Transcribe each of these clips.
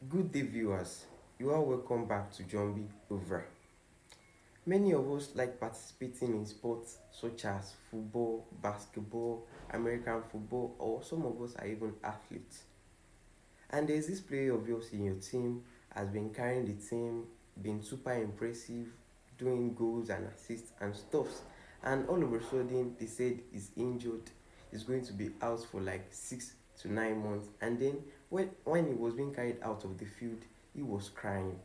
Good day, viewers. You are welcome back to Jumbi Over. Many of us like participating in sports such as football, basketball, American football, or some of us are even athletes. And there's this player of yours in your team has been carrying the team, been super impressive, doing goals and assists and stuffs. And all of a sudden, they said he's injured. He's going to be out for like 6 to 9 months. And then when he was being carried out of the field, he was crying.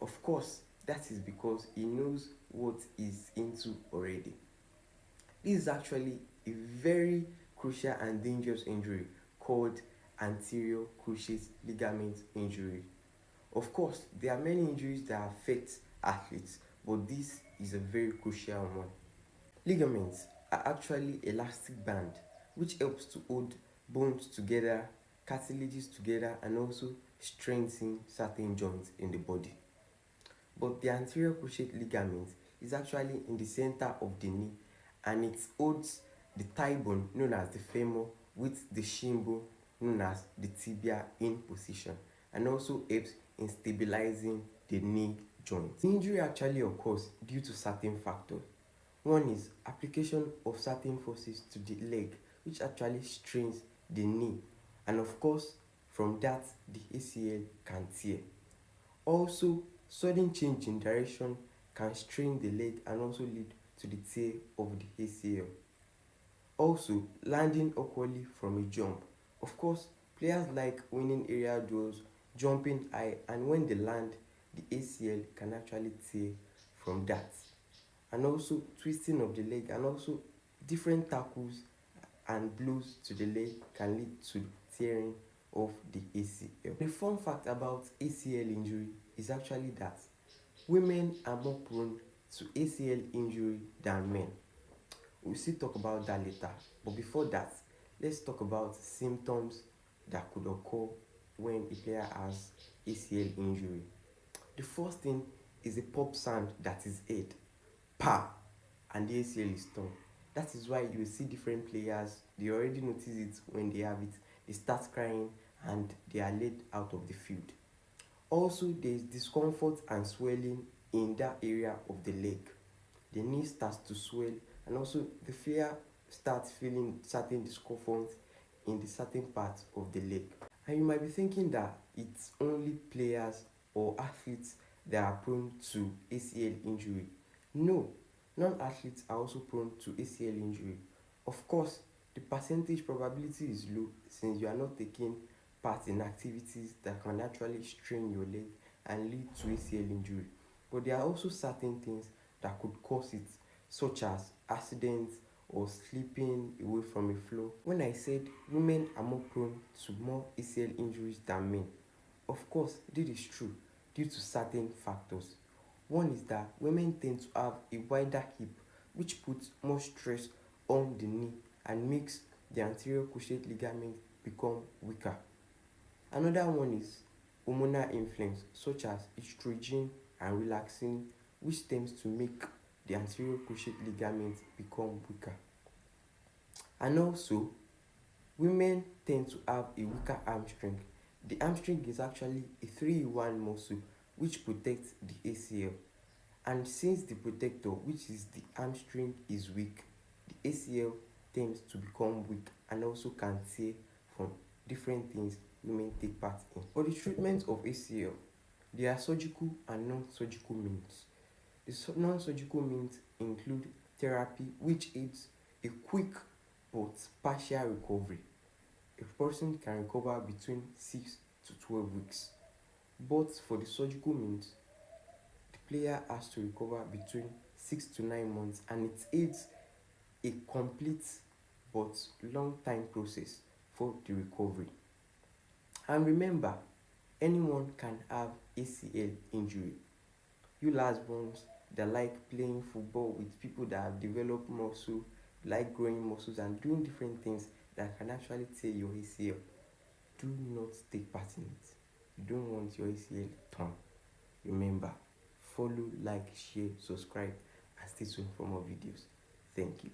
Of course, that is because he knows what he's into already. This is actually a very crucial and dangerous injury called anterior cruciate ligament injury. Of course, there are many injuries that affect athletes, but this is a very crucial one. Ligaments are actually elastic band which helps to hold bones together, cartilages together, and also strengthen certain joints in the body. But the anterior cruciate ligament is actually in the center of the knee, and it holds the thigh bone known as the femur with the shin bone known as the tibia in position, and also helps in stabilizing the knee joint. The injury actually occurs due to certain factors. One is application of certain forces to the leg, which actually strains the knee, and of course from that the ACL can tear. Also, sudden change in direction can strain the leg and also lead to the tear of the ACL. Also, landing awkwardly from a jump. Of course, players like winning area duels, jumping high, and when they land, the ACL can actually tear from that. And also twisting of the leg, and also different tackles and blows to the leg can lead to tearing of the ACL. The fun fact about ACL injury is actually that women are more prone to ACL injury than men. We'll still talk about that later, but before that, let's talk about symptoms that could occur when a player has ACL injury. The first thing is a pop sound that is heard, pa, and the ACL is torn. That is why you see different players, they already notice it when they have it, they start crying and they are led out of the field. Also, there is discomfort and swelling in that area of the leg. The knee starts to swell, and also the player starts feeling certain discomfort in the certain parts of the leg. And you might be thinking that it's only players or athletes that are prone to ACL injury. No, non-athletes are also prone to ACL injury. Of course, the percentage probability is low since you are not taking part in activities that can actually strain your leg and lead to ACL injury. But there are also certain things that could cause it, such as accidents or sleeping away from a floor. When I said women are more prone to more ACL injuries than men, of course, this is true due to certain factors. One is that women tend to have a wider hip, which puts more stress on the knee and makes the anterior cruciate ligament become weaker. Another one is hormonal influence, such as estrogen and relaxin, which tends to make the anterior cruciate ligament become weaker. And also, women tend to have a weaker hamstring. The hamstring is actually a 3-in-1 muscle which protects the ACL. And since the protector, which is the hamstring, is weak, the ACL tends to become weak and also can tear from different things women take part in. For the treatment of ACL, there are surgical and non-surgical means. The non-surgical means include therapy, which aids a quick but partial recovery. A person can recover between 6 to 12 weeks. But for the surgical means, the player has to recover between 6 to 9 months, and it aids a complete but long time process for the recovery. And remember, anyone can have ACL injury. You last ones that like playing football with people that have developed muscle, like growing muscles and doing different things that can actually tear your ACL, do not take part in it. You don't want your ACL torn. Remember, follow, like, share, subscribe, and stay tuned for more videos. Thank you.